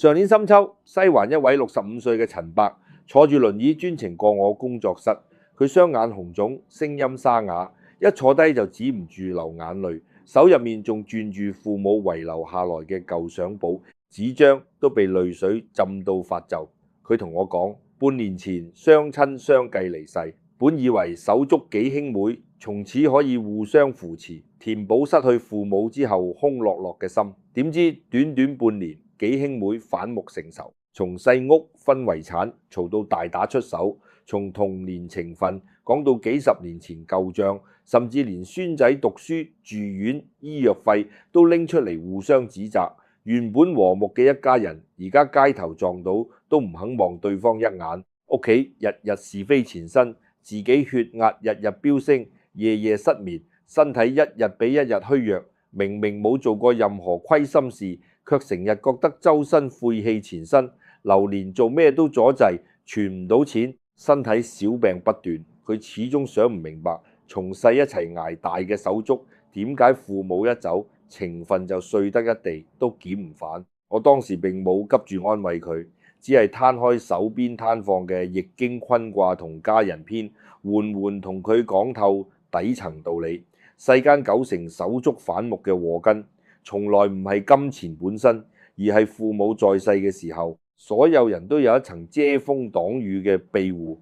上年深秋，西環一位65歲嘅陳伯坐住輪椅專程過我工作室，佢雙眼紅腫，聲音沙啞，一坐低就止唔住流眼淚，手入面仲攢住父母遺留下來嘅舊相簿，紙張都被淚水浸到發皺。佢同我講，半年前雙親相繼離世，本以為手足幾兄妹從此可以互相扶持，填補失去父母之後空落落嘅心，點知短短半年，幾兄妹反目成仇，從細屋分遺產嘈到大打出手，從童年情分講到幾十年前舊賬，甚至連孫仔讀書、住院、醫藥費都拎出嚟互相指責。原本和睦嘅一家人，而家街頭撞到都唔肯望對方一眼。屋企日日是非纏身，自己血壓日日飆升，夜夜失眠，身體一日比一日虛弱。明明冇做過任何虧心事，卻成日覺得周身晦氣纏身，流連做咩都阻滯，存唔到錢，身體小病不斷。佢始終想唔明白，從細一齊捱大嘅手足，點解父母一走，情分就碎得一地，都檢唔返。我當時並冇急住安慰佢，只係攤開手邊攤放嘅《易經》坤卦同家人篇，緩緩同佢講透底層道理。世間九成手足反目嘅禍根，從來唔係金錢本身，而係父母在世嘅時候，所有人都有一層遮風擋雨嘅庇護。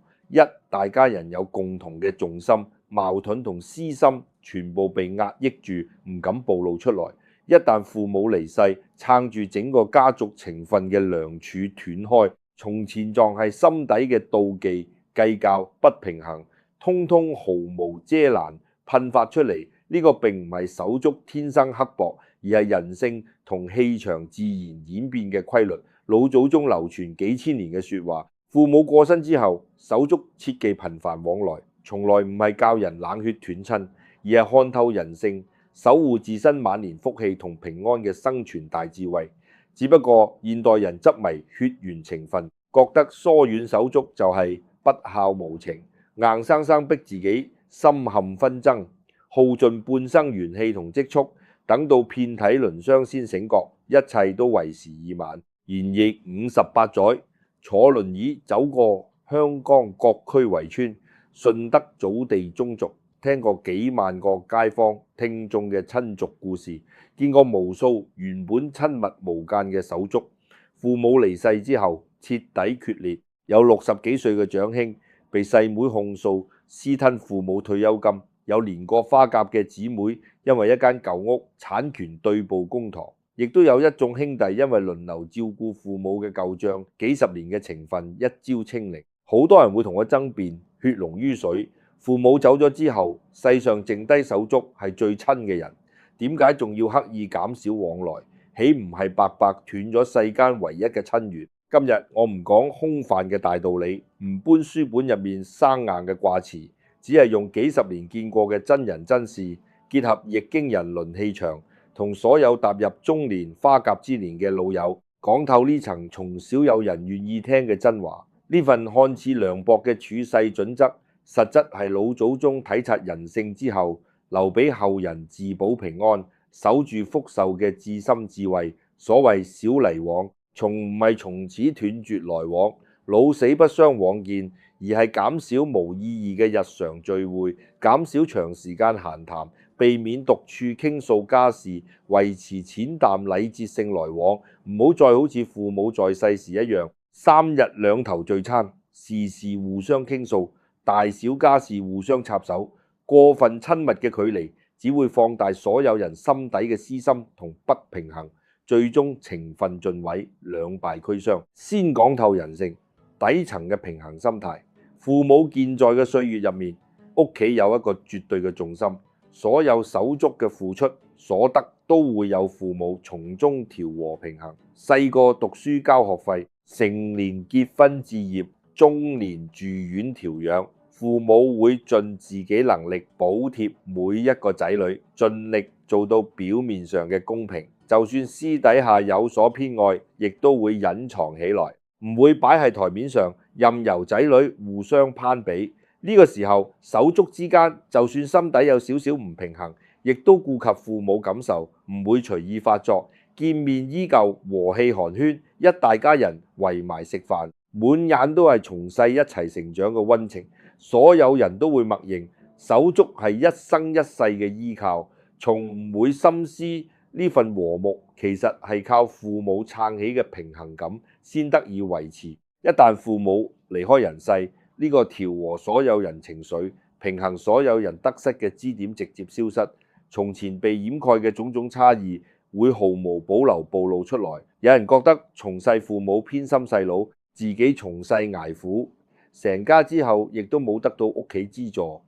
大家人有共同嘅重心，矛盾同私心全部被壓抑住，唔敢暴露出來。一旦父母離世，撐住整個家族情分嘅梁柱斷開，從前撞係心底嘅妒忌、計較、不平衡，通通毫無遮攔噴發出嚟。呢個並唔係手足天生刻薄，而係人性同氣場自然演變嘅規律。老祖宗流傳幾千年嘅說話，父母過身之後，手足切忌頻繁往來，從來唔係教人冷血斷親，而係看透人性，守護自身晚年福氣同平安嘅生存大智慧。只不過現代人執迷血緣情分，覺得疏遠手足就係不孝無情，硬生生逼自己深陷紛爭，耗盡半生元氣同積蓄，等到遍體鱗傷先醒覺，一切都為時已晚。然亦58載，坐輪椅走過香港各區圍村，順德祖地宗族，聽過幾萬個街坊聽眾嘅親族故事，見過無數原本親密無間嘅手足，父母離世之後徹底決裂。有60幾歲嘅長兄被細妹控訴私吞父母退休金，有年過花甲嘅姊妹因為一間舊屋產權對簿公堂，亦都有一眾兄弟因為輪流照顧父母嘅舊賬，幾十年嘅情分一朝清零。好多人會同我爭辯，血濃於水，父母走咗之後，世上剩低手足係最親嘅人，點解仲要刻意減少往來？豈唔係白白斷咗世間唯一嘅親緣？今日我唔講空泛嘅大道理，唔搬書本入面生硬嘅卦辭，只係用幾十年見過嘅真人真事，結合易經人倫氣場，同所有踏入中年花甲之年嘅老友，講透呢層從少有人願意聽嘅真話。呢份看似涼薄嘅處世準則，實質係老祖宗體察人性之後，留俾後人自保平安、守住福壽嘅至深智慧。所謂少嚟往，從唔係從此斷絕來往，老死不相往見，而係減少無意義嘅日常聚會，減少長時間閒談，避免獨處傾訴家事，維持淺淡禮節性來往，唔好再好似父母在世時一樣，3日2頭聚餐，事事互相傾訴，大小家事互相插手，過分親密嘅距離只會放大所有人心底嘅私心同不平衡，最終情分盡毀，兩敗俱傷。先講透人性底層嘅平衡心態。父母健在嘅歲月入面，屋企有一個絕對嘅重心，所有手足嘅付出所得都會有父母從中調和平衡。細個讀書交學費，成年結婚置業，中年住院調養，父母會盡自己能力補貼每一個仔女，盡力做到表面上嘅公平。就算私底下有所偏愛，亦都會隱藏起來，唔會擺喺台面上，任由仔女互相攀比。呢個時候，手足之間就算心底有少少唔平衡，亦都顧及父母感受，唔會隨意發作，見面依舊和氣寒暄，一大家人圍埋食飯，滿眼都係從細一齊成長嘅溫情。所有人都會默認手足係一生一世嘅依靠，從唔會深思呢份和睦其實係靠父母撐起嘅平衡感先得以維持。一旦父母離開人世，呢個調和所有人情緒、平衡所有人得失嘅支點直接消失，從前被掩蓋嘅種種差異會毫無保留暴露出來。有人覺得從細父母偏心細佬，自己從細捱苦，成家之後亦都冇得到屋企資助。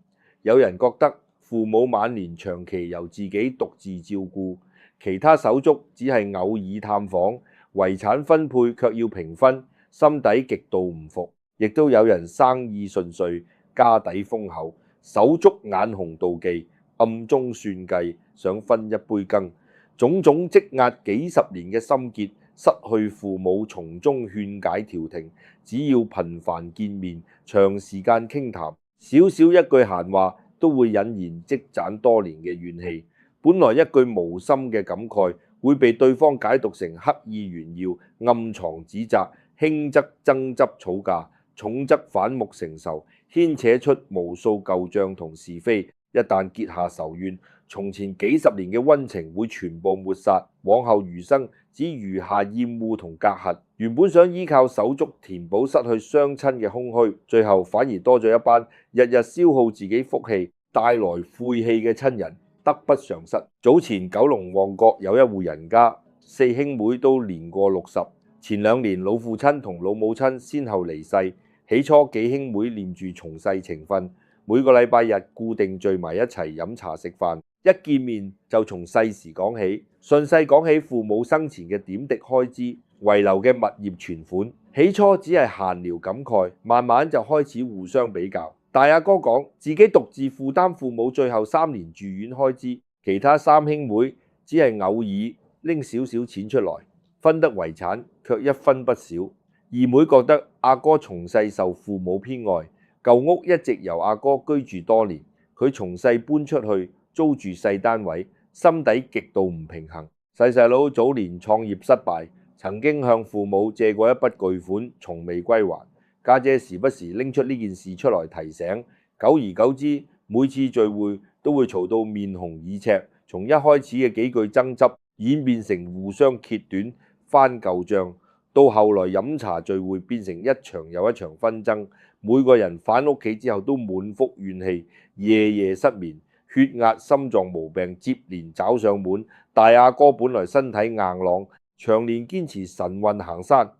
有人覺得父母晚年長期由自己獨自照顧，其他手足只係偶爾探訪，遺產分配卻要平分，心底極度唔服。亦都有人生意順遂，家底豐厚，手足眼紅妒忌，暗中算計，想分一杯羹。種種積壓幾十年嘅心結，失去父母從中勸解調停，只要頻繁見面，長時間傾談，少少一句閒話都會引燃積攢多年嘅怨氣。本來一句無心嘅感慨，會被對方解讀成刻意炫耀、暗藏指責，輕則爭執吵架，重則反目成仇，牽扯出無數舊賬同是非。一旦結下仇怨，從前幾十年嘅溫情會全部抹殺，往後餘生只餘下厭惡同隔閡。原本想依靠手足填補失去雙親嘅空虛，最後反而多咗一班日日消耗自己福氣、帶來晦氣嘅親人，得不償失。早前九龍旺角有一戶人家，四兄妹都年過60，前2年老父親同老母親先後離世。起初幾兄妹念住從細情分，每個禮拜日固定聚埋一齊飲茶食飯，一見面就從細時講起，順勢講起父母生前嘅點滴開支、遺留嘅物業存款。起初只係閒聊感慨，慢慢就開始互相比較。大阿哥講自己獨自負擔父母最後3年住院開支，其他3兄妹只係偶爾拎少少錢出來，分得遺產卻一分不少。二妹覺得阿哥從細受父母偏愛，舊屋一直由阿哥居住多年，佢從細搬出去租住細單位，心底極度唔平衡。細佬早年創業失敗，曾經向父母借過一筆巨款，從未歸還。家姐時不時拎出呢件事出來提醒，久而久之，每次聚會都會嘈到面紅耳赤，從一開始嘅幾句爭執演變成互相揭短翻舊賬。到後來飲茶聚會變成一場又一場紛爭，每個人返屋企之後都滿腹怨氣，夜夜失眠，血壓心臟毛病接連找上門。大阿哥本來身體硬朗，長年堅持晨運行山，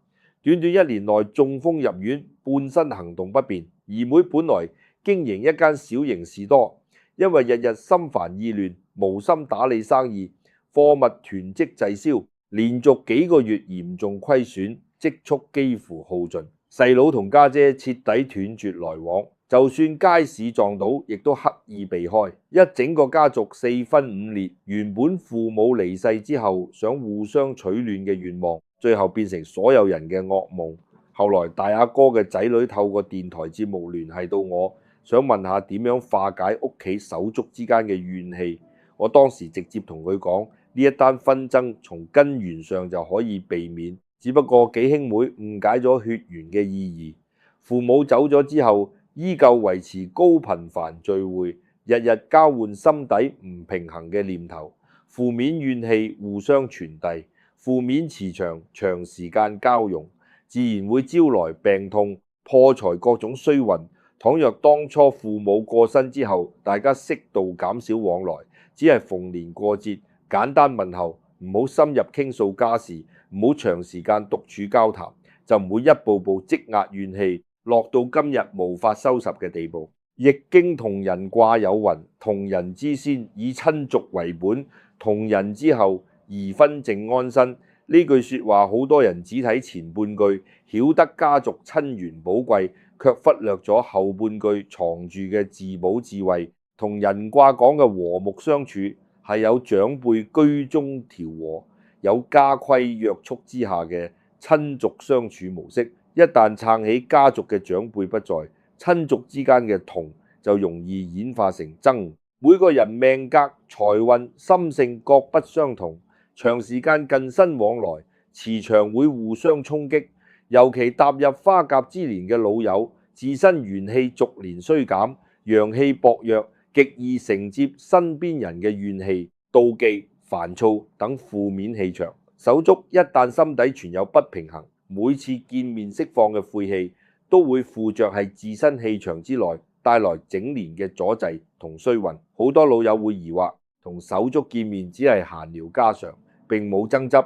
短短1年內中風入院，半身行動不便。二妹本來經營一間小型士多，因為日日心煩意亂，無心打理生意，貨物囤積滯銷，連續幾個月嚴重虧損，積蓄幾乎耗盡。細佬同家姐徹底斷絕來往，就算街市撞到，亦都刻意避開。一整個家族4分5裂，原本父母離世之後想互相取暖嘅願望，最後變成所有人嘅噩夢。後來大阿哥嘅仔女透過電台節目聯繫到我，想問下點樣化解屋企手足之間嘅怨氣。我當時直接同佢講，呢一單紛爭從根源上就可以避免，只不過幾兄妹誤解咗血緣嘅意義。父母走咗之後，依舊維持高頻繁聚會，日日交換心底唔平衡嘅念頭，負面怨氣互相傳遞，負面磁場長時間交融，自然會招來病痛、破財各種衰運。倘若當初父母過身之後，大家適度減少往來，只係逢年過節簡單問候，唔好深入傾訴家事，唔好長時間獨處交談，就唔會一步步積壓怨氣，落到今日無法收拾嘅地步。易經同人卦有云：同人之先，以親族為本；同人之後，宜分靜安身。呢句說話好多人只睇前半句，曉得家族親緣寶貴，卻忽略咗後半句藏住嘅自保智慧。同人卦講嘅和睦相處，係有長輩居中調和，有家規約束之下嘅親族相處模式。一旦撐起家族嘅長輩不在，親族之間嘅同就容易演化成爭。每個人命格、財運、心性各不相同，長時間近身往來，磁場會互相衝擊。尤其踏入花甲之年嘅老友，自身元氣逐年衰減，陽氣薄弱，極易承接身邊人嘅怨氣、妒忌、煩躁等負面氣場。手足一旦心底存有不平衡，每次見面釋放嘅晦氣，都會附着係自身氣場之內，帶來整年嘅阻滯同衰運。好多老友會疑惑，同手足見面只係閒聊家常，並冇爭執，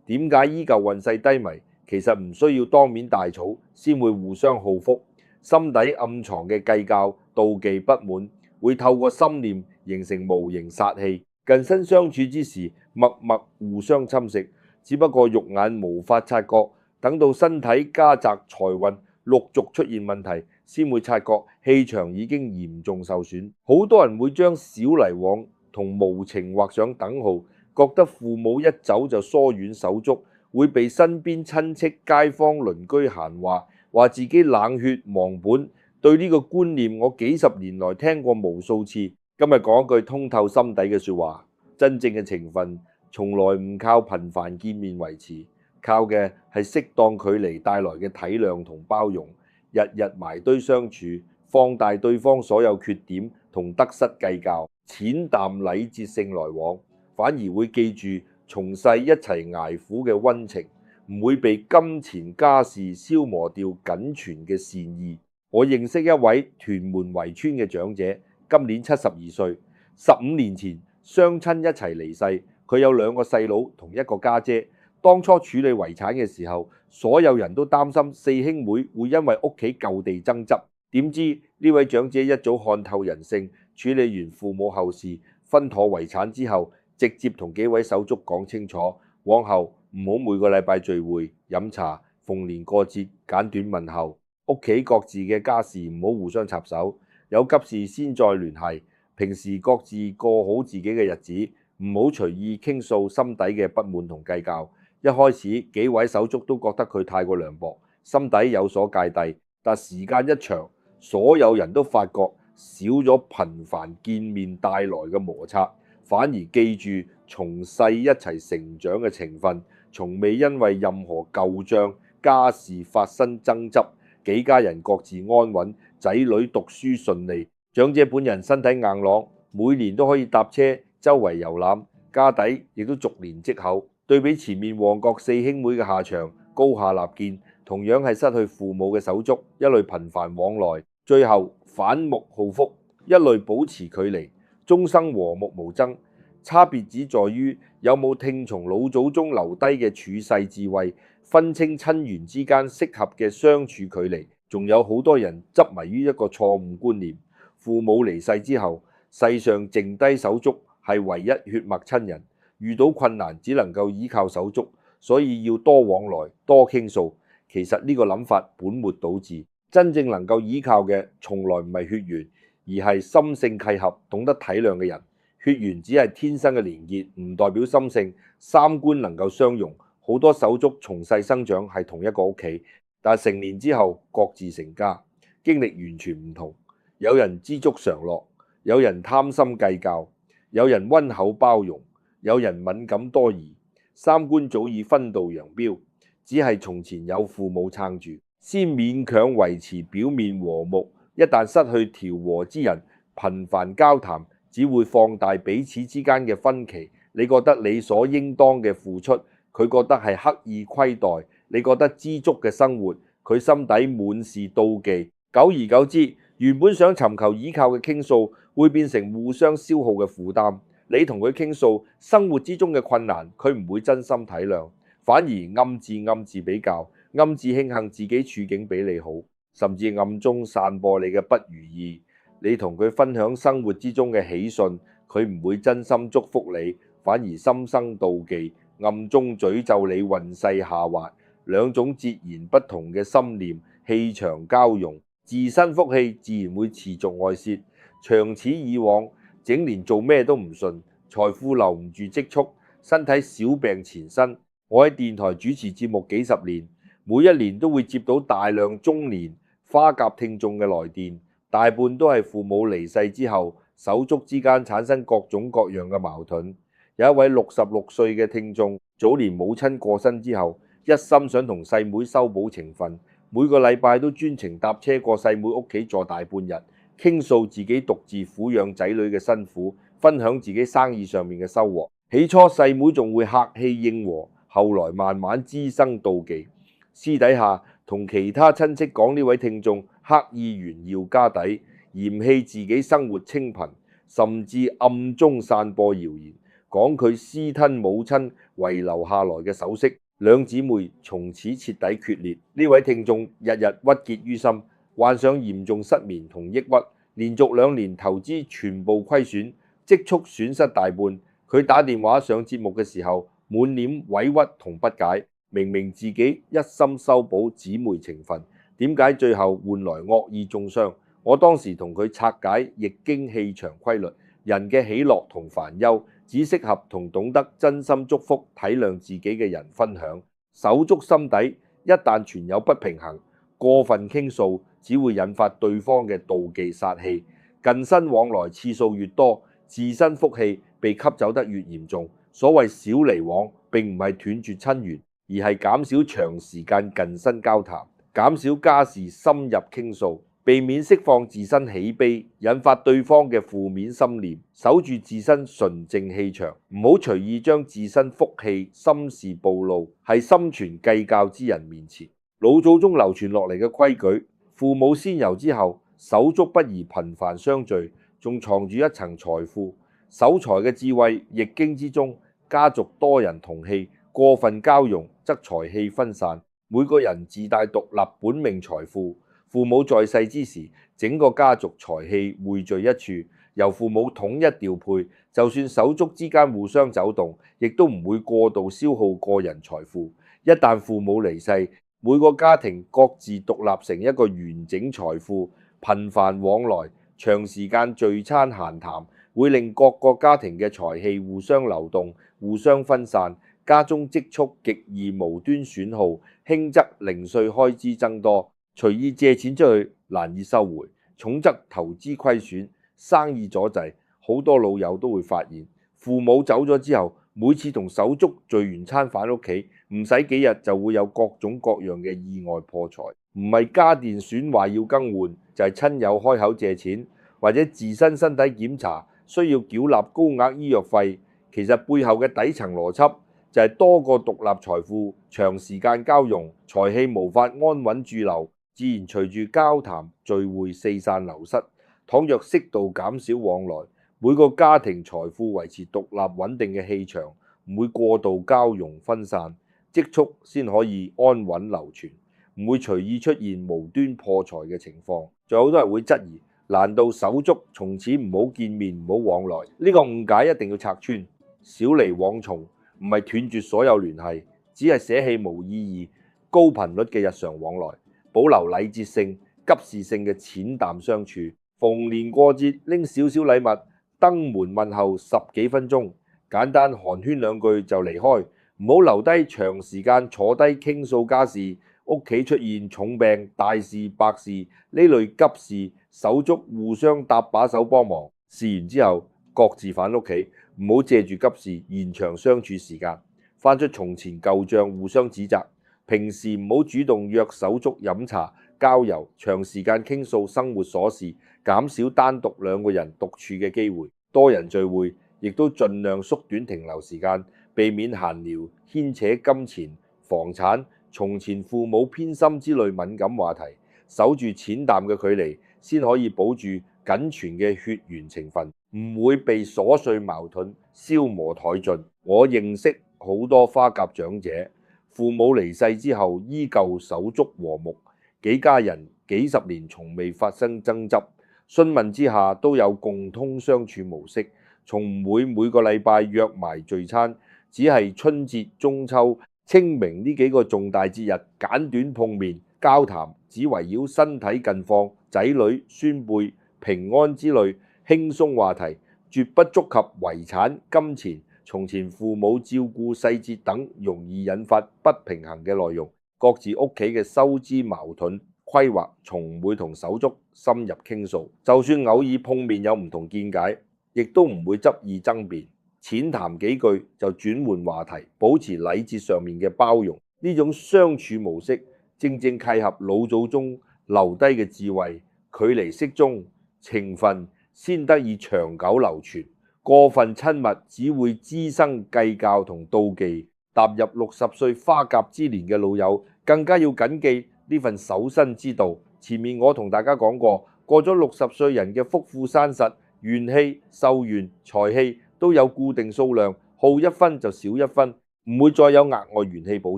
點解依舊運勢低迷？其實唔需要當面大吵，先會互相耗福。心底暗藏嘅計較、妒忌、不滿，會透過心念形成無形殺氣。近身相處之時，默默互相侵蝕，只不過肉眼無法察覺，等到身體家宅財運陸續出現問題，先會察覺氣場已經嚴重受損。好多人會將少來往同無情畫上等號，覺得父母一走就疏遠手足，會被身邊親戚、街坊、鄰居閒話，話自己冷血忘本。對呢個觀念，我幾十年來聽過無數次。今日講一句通透心底嘅說話，真正嘅情分從來唔靠頻繁見面維持，靠嘅係適當距離帶來嘅體諒同包容。日日埋堆相處，放大對方所有缺點同得失計較，淺淡禮節性來往，反而會記住從細一齊捱苦嘅溫情，唔會被金錢家事消磨掉僅存嘅善意。我認識一位屯門圍村嘅長者，今年72歲，15年前雙親一齊離世，佢有2個細佬同1個家姐。當初處理遺產嘅時候，所有人都擔心4兄妹會因為屋企舊地爭執，點知呢位長者一早看透人性，處理完父母後事，分妥遺產之後，直接同幾位手足講清楚，往後唔好每個禮拜聚會飲茶，逢年過節簡短問候，屋企各自嘅家事唔好互相插手，有急事先再聯繫，平時各自過好自己嘅日子，唔好隨意傾訴心底嘅不滿同計較。一開始幾位手足都覺得佢太過涼薄，心底有所芥蒂，但時間一長，所有人都發覺少咗頻繁見面帶來嘅摩擦，反而記住從細一齊成長嘅情分，從未因為任何舊賬家事發生爭執，幾家人各自安穩，仔女讀書順利。長者本人身體硬朗，每年都可以搭車周圍遊覽，家底亦都逐年積厚。對比前面旺角4兄妹嘅下場，高下立見，同樣係失去父母嘅手足，一類頻繁往來，最後反目耗福；一類保持距離，終生和睦無爭。差別只在於有冇聽從老祖宗留低嘅處世智慧，分清親緣之間適合嘅相處距離。仲有好多人執迷於一個錯誤觀念，父母離世之後，世上剩低手足係唯一血脈親人。遇到困難只能夠依靠手足，所以要多往來多傾訴。其實呢個諗法本末倒置，真正能夠依靠嘅從來唔係血緣，而係心性契合、懂得體諒嘅人。血緣只係天生嘅連結，唔代表心性、三觀能夠相容。好多手足從細生長係同一個屋企，但成年之後各自成家，經歷完全唔同。有人知足常樂，有人貪心計較，有人溫厚包容，有人敏感多疑，三觀早已分道揚鑣，只係從前有父母撐住，先勉強維持表面和睦。一旦失去調和之人，頻繁交談只會放大彼此之間嘅分歧。你覺得理所應當嘅付出，佢覺得係刻意虧待；你覺得知足嘅生活，佢心底滿是妒忌。久而久之，原本想尋求依靠嘅傾訴，會變成互相消耗嘅負擔。你同佢傾訴生活之中嘅困難，佢唔會真心體諒，反而暗自比較，暗自慶幸自己處境比你好，甚至暗中散播你嘅不如意。你同佢分享生活之中嘅喜訊，佢唔會真心祝福你，反而心生妒忌，暗中詛咒你運勢下滑。兩種截然不同嘅心念氣場交融，自身福氣自然會持續外泄。長此以往，整年做咩都唔順，財富留唔住積蓄，身體小病纏身。我喺電台主持節目幾十年，每一年都會接到大量中年花甲聽眾嘅來電，大半都係父母離世之後，手足之間產生各種各樣嘅矛盾。有一位66歲嘅聽眾，早年母親過身之後，一心想同細妹修補情分，每個禮拜都專程搭車過細妹屋企坐大半日，傾訴自己獨自撫養仔女嘅辛苦，分享自己生意上面嘅收穫。起初細妹仲會客氣應和，後來慢慢滋生妒忌，私底下同其他親戚講呢位聽眾刻意炫耀家底，嫌棄自己生活清貧，甚至暗中散播謠言，講佢私吞母親遺留下來嘅首飾。兩姊妹從此徹底決裂。呢位聽眾日日鬱結於心，患上嚴重失眠同抑鬱，連續2年投資全部虧損，積蓄損失大半。佢打電話上節目嘅時候，滿臉委屈同不解，明明自己一心修補姊妹情分，點解最後換來惡意中傷？我當時同佢拆解易經氣場規律，人嘅喜樂同煩憂只適合同懂得真心祝福、體諒自己嘅人分享。手足心底一旦存有不平衡，過分傾訴只會引發對方嘅妒忌殺氣，近身往來次數越多，自身福氣被吸走得越嚴重。所謂少嚟往並唔係斷絕親緣，而係減少長時間近身交談，減少家事深入傾訴，避免釋放自身喜悲，引發對方嘅負面心念，守住自身純正氣場，唔好隨意將自身福氣心事暴露喺心存計較之人面前。老祖宗流傳落嚟嘅規矩，父母仙遊之後，手足不宜頻繁相聚，仲藏住一層財富。守財嘅智慧，易經之中，家族多人同氣，過分交融則財氣分散。每個人自帶獨立本命財富，父母在世之時，整個家族財氣匯聚一處，由父母統一調配，就算手足之間互相走動，亦都唔會過度消耗個人財富。一旦父母離世，每個家庭各自獨立成一個完整財富，頻繁往來，長時間聚餐閒談，會令各個家庭嘅財氣互相流動、互相分散，家中積蓄極易無端損耗，輕則零碎開支增多，隨意借錢出去難以收回，重則投資虧損、生意阻滯。好多老友都會發現，父母走咗之後，每次同手足聚完餐返屋企，唔使幾日就會有各種各樣嘅意外破財，唔係家電損壞要更換，就係親友開口借錢，或者自身身體檢查需要繳納高額醫藥費。其實背後嘅底層邏輯就係多個獨立財富長時間交融，財氣無法安穩駐留，自然隨住交談聚會四散流失。倘若適度減少往來，每個家庭財富維持獨立穩定嘅氣場，唔會過度交融分散，積蓄先可以安穩流傳，唔會隨意出現無端破財嘅情況。仲有好多人會質疑，難道手足從此唔好見面、唔好往來？呢個誤解一定要拆穿。少嚟往從唔係斷絕所有聯繫，只係捨棄無意義、高頻率嘅日常往來，保留禮節性、急事性嘅淺淡相處。逢年過節拎少少禮物，登門問候10幾分鐘，簡單寒暄2句就離開，唔好留低長時間坐低傾訴家事。屋企出現重病、大事、白事呢類急事，手足互相搭把手幫忙，事完之後各自返屋企，唔好借住急事延長相處時間，翻出從前舊賬互相指責。平時唔好主動約手足飲茶郊遊，長時間傾訴生活瑣事，減少單獨2個人獨處嘅機會。多人聚會亦都盡量縮短停留時間，避免閒聊牽扯金錢、房產、從前父母偏心之類敏感話題，守住淺淡嘅距離，先可以保住僅存嘅血緣情分，唔會被瑣碎矛盾消磨殆盡。我認識好多花甲長者，父母離世之後依舊手足和睦，幾家人幾十年從未發生爭執，詢問之下都有共通相處模式，從唔會每個禮拜約埋聚餐，只係春節、中秋、清明呢幾個重大節日簡短碰面交談，只圍繞身體近況、仔女、孫輩、平安之類輕鬆話題，絕不觸及遺產、金錢、從前父母照顧細節等容易引發不平衡嘅內容。各自屋企嘅收支矛盾規劃，從唔會同手足深入傾訴。就算偶爾碰面有唔同見解，亦都唔會執意爭辯，淺談幾句就轉換話題，保持禮節上面嘅包容。呢種相處模式正正契合老祖宗留低嘅智慧，距離適中，情分先得以長久流傳。過分親密只會滋生計較同妒忌。踏入60歲花甲之年嘅老友，更加要謹記呢份守身之道。前面我同大家講過，過咗60歲人嘅福富山實，元氣、壽元、財氣都有固定數量，耗一分就少一分，唔會再有額外元氣補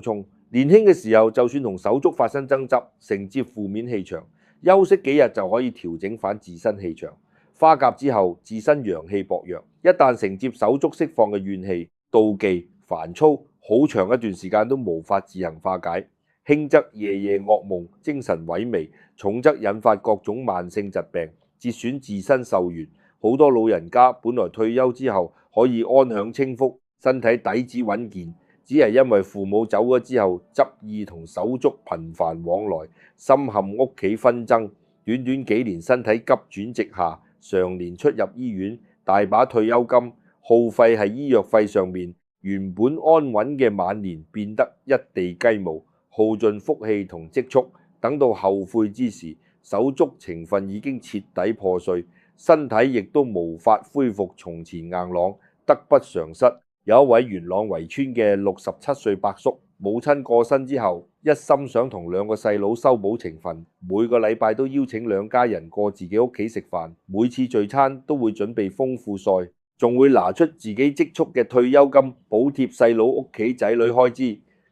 充。年輕嘅時候，就算同手足發生爭執，承接負面氣場，休息幾日就可以調整返自身氣場。花甲之後，自身陽氣薄弱，一旦承接手足釋放嘅怨氣、妒忌、煩躁，好長一段時間都無法自行化解，輕則夜夜噩夢、精神萎靡，重則引發各種慢性疾病，折損自身壽元。好多老人家本來退休之後可以安享清福，身體底子穩健，只係因為父母走咗之後，執意同手足頻繁往來，深陷屋企紛爭，短短幾年身體急轉直下，常年出入醫院，大把退休金耗費喺醫藥費上面。原本安穩嘅晚年變得一地雞毛，耗盡福氣同積蓄，等到後悔之時，手足情分已經徹底破碎，身體亦都無法恢復從前硬朗，得不償失。有一位元朗圍村嘅67歲伯叔，母親過身之後，一心想同2個細佬修補情分，每個禮拜都邀請2家人過自己屋企食飯，每次聚餐都會準備豐富菜，仲會拿出自己積蓄嘅退休金補貼細佬屋企仔女開支。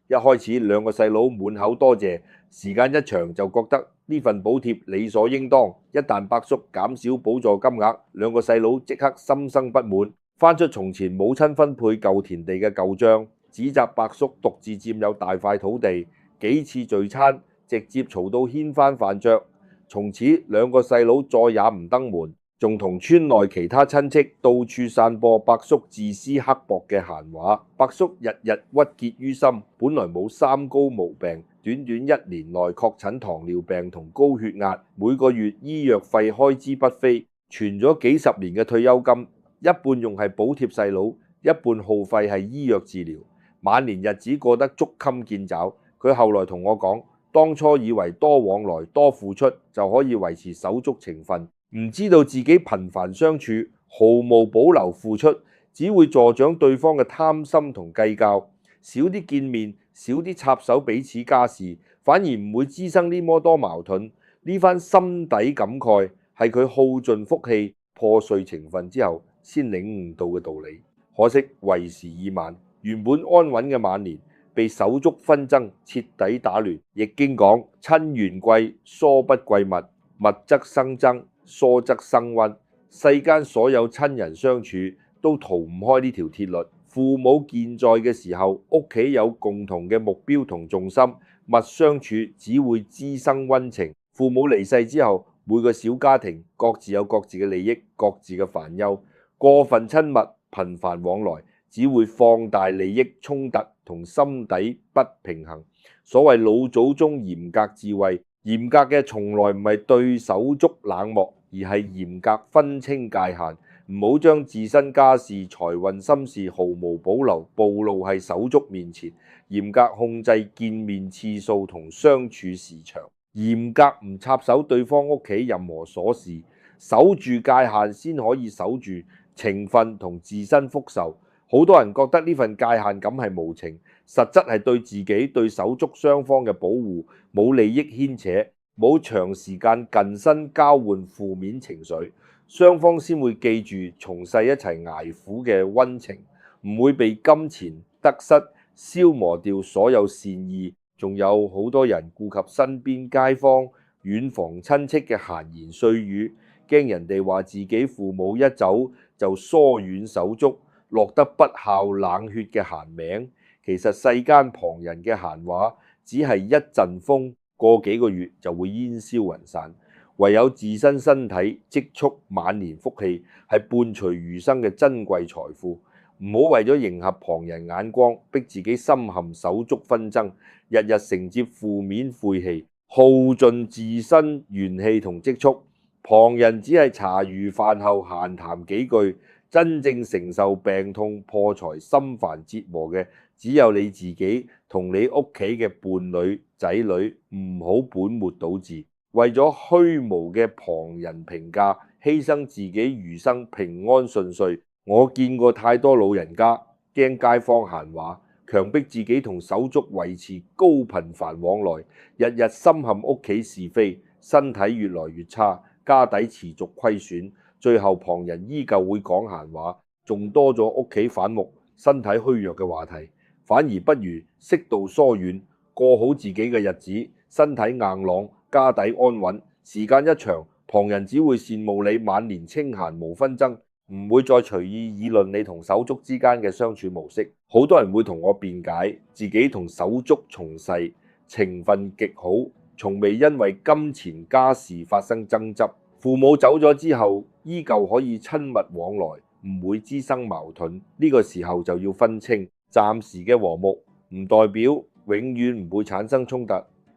一開始2個細佬滿口多謝，時間一長就覺得呢份補貼理所應當。一旦伯叔減少補助金額，2個細佬即刻心生不滿，翻出從前母親分配舊田地嘅舊賬，指責伯叔獨自佔有大塊土地。幾次聚餐直接嘈到掀翻飯桌，從此2個細佬再也唔登門，仲同村內其他親戚到處散播伯叔自私刻薄嘅閒話。伯叔日日鬱結於心，本來冇三高毛病，短短1年內確診糖尿病同高血壓，每個月醫藥費開支不菲，存咗幾十年嘅退休金，一半用係補貼細佬，一半耗費係醫藥治療，晚年日子過得捉襟見肘。佢後來同我講，當初以為多往來多付出就可以維持手足情分，唔知道自己頻繁相處，毫無保留付出，只會助長對方嘅貪心同計較。少啲見面，少啲插手彼此家事，反而唔會滋生呢麼多矛盾。呢番心底感慨係佢耗盡福氣、破碎情分之後先領悟到嘅道理。可惜為時已晚，原本安穩嘅晚年被手足紛爭徹底打亂。易經講：親緣貴，疏不貴密，密則生爭，疏則生溫。世間所有親人相處都逃唔開呢條鐵律。父母健在嘅時候，屋企有共同嘅目標同重心，密相處只會滋生溫情。父母離世之後，每個小家庭各自有各自嘅利益，各自嘅煩憂。過分親密、頻繁往來，只會放大利益衝突同心底不平衡。所謂老祖宗嚴格智慧，嚴格嘅從來唔係對手足冷漠，而係嚴格分清界限，唔好將自身家事、財運、心事毫無保留暴露喺手足面前。嚴格控制見面次數同相處時長，嚴格唔插手對方屋企任何瑣事，守住界限先可以守住情分同自身福壽。好多人覺得呢份界限感係無情，實質係對自己對手足雙方嘅保護，冇利益牽扯，冇長時間近身交換負面情緒，雙方先會記住從細一齊捱苦嘅溫情，唔會被金錢得失消磨掉所有善意。仲有好多人顧及身邊街坊、遠房親戚嘅閒言碎語，驚人哋話自己父母一走就疏遠手足，落得不孝冷血嘅閒名。其實世間旁人嘅閒話只係一陣風，過幾個月就會煙消雲散。唯有自身身體積蓄晚年福氣，係伴隨餘生嘅珍貴財富。唔好為咗迎合旁人眼光，逼自己深陷手足紛爭，日日承接負面晦氣，耗盡自身元氣同積蓄。旁人只係茶餘飯後閒談幾句，真正承受病痛、破財、心煩折磨嘅，只有你自己同你屋企嘅伴侶、仔女。唔好本末倒置，為咗虛無嘅旁人評價，犧牲自己餘生平安順遂。我見過太多老人家驚街坊閒話，強迫自己同手足維持高頻繁往來，日日深陷屋企是非，身體越來越差，家底持續虧損。最後旁人依舊會講閒話，仲多咗屋企反目、身體虛弱嘅話題，反而不如適度疏遠，過好自己嘅日子，身體硬朗，家底安穩。時間一長，旁人只會羨慕你晚年清閒無紛爭，唔會再隨意議論你同手足之間嘅相處模式。好多人會同我辯解，自己同手足從細情分極好，從未因為金錢家事發生爭執。父母走咗之後，依舊可以親密往來，唔會滋生矛盾。呢個時候就要分清，暫時嘅和睦唔代表永遠唔會產生衝突，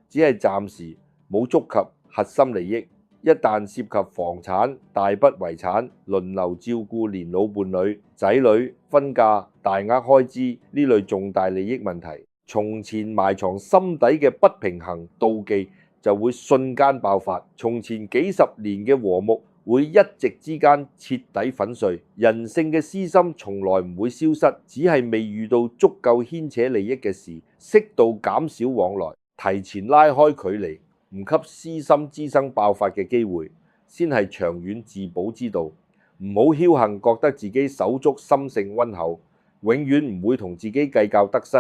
只係暫時冇觸及核心利益。一旦涉及房產、大筆遺產、輪流照顧年老伴侶、仔女、婚嫁、大額開支呢類重大利益問題，從前埋藏心底嘅不平衡、妒忌就會瞬間爆發。從前幾十年嘅和睦會一夕之間徹底粉碎。人性嘅私心從來唔會消失，只係未遇到足夠牽扯利益嘅事，適度減少往來，提前拉開距離，唔給私心滋生爆發嘅機會，先係長遠自保之道。唔好僥倖覺得自己手足心性溫厚，永遠唔會同自己計較得失。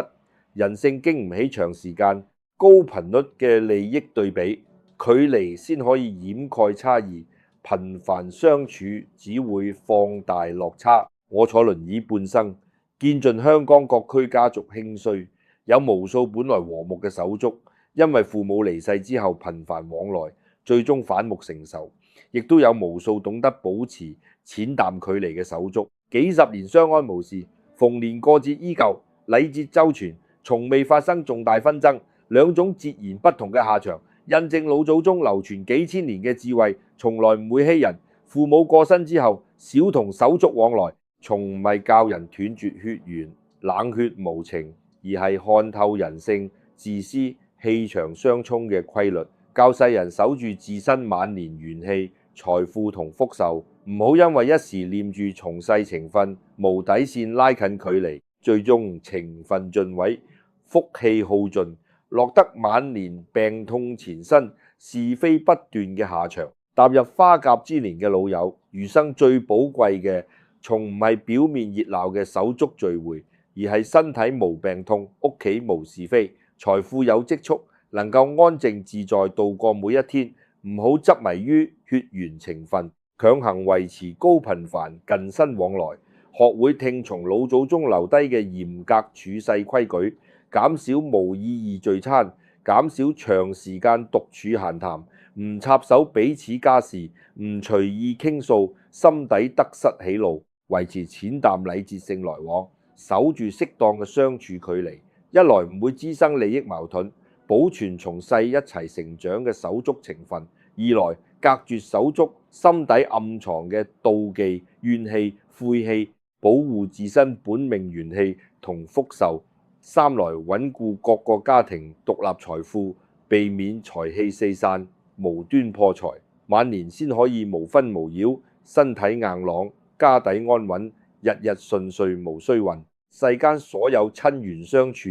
人性經唔起長時間高頻率嘅利益對比，距離先可以掩蓋差異，頻繁相處只會放大落差。我坐輪椅半生，見盡香港各區家族興衰，有無數本來和睦嘅手足，因為父母離世之後頻繁往來，最終反目成仇。亦都有無數懂得保持淺淡距離嘅手足，幾十年相安無事，逢年過節依舊，禮節周全，從未發生重大紛爭。兩種截然不同嘅下場，印證老祖宗流傳幾千年嘅智慧，從來唔會欺人。父母過身之後，少同手足往來，從唔係教人斷絕血緣、冷血無情，而係看透人性、自私、氣場相沖嘅規律，教世人守住自身晚年元氣、財富同福壽。唔好因為一時念住從世情分，無底線拉近距離，最終情分盡毀，福氣耗盡，落得晚年病痛纏身、是非不斷嘅下場。踏入花甲之年嘅老友，餘生最寶貴嘅，從唔係表面熱鬧嘅手足聚會，而係身體無病痛、屋企無是非、財富有積蓄，能夠安靜自在度過每一天。唔好執迷於血緣情分，強行維持高頻繁近身往來，學會聽從老祖宗留低嘅嚴格處世規矩，減少無意義聚餐，減少長時間獨處閒談，唔插手彼此家事，唔隨意傾訴心底得失喜怒，維持淺淡禮節性來往，守住適當嘅相處距離。一來唔會滋生利益矛盾，保存從細一齊成長嘅手足情分；二來隔絕手足心底暗藏嘅妒忌、怨氣、晦氣，保護自身本命元氣同福壽；三來穩固各個家庭獨立財富，避免財氣四散、無端破財，晚年先可以無紛無擾，身體硬朗，家底安穩，日日順遂無衰運。世間所有親緣相處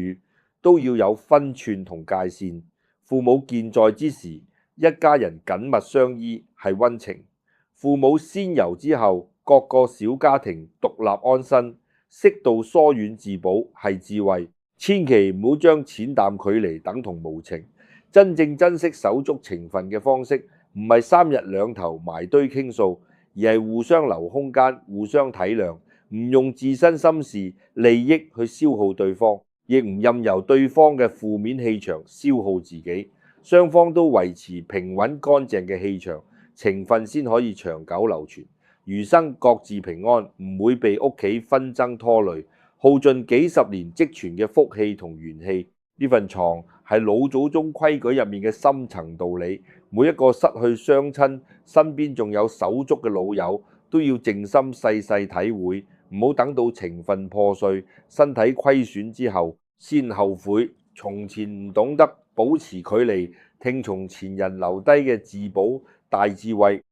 都要有分寸同界線。父母健在之時，一家人緊密相依係溫情；父母仙遊之後，各個小家庭獨立安身，適度疏遠自保係智慧。千祈唔好將淺淡距離等同無情。真正珍惜手足情分嘅方式，唔係三日兩頭埋堆傾訴，而係互相留空間，互相體諒，唔用自身心事利益去消耗對方，亦唔任由對方嘅負面氣場消耗自己。雙方都維持平穩乾淨嘅氣場，情分先可以長久流傳。餘生各自平安，唔會被屋企紛爭拖累，耗盡幾十年積存嘅福氣同元氣。呢份藏係老祖宗規矩入面嘅深層道理。每一個失去雙親，身邊仲有手足嘅老友，都要靜心細細體會，唔好等到情分破碎、身體虧損之後先後悔。從前唔懂得保持距離，聽從前人留低嘅自保大智慧。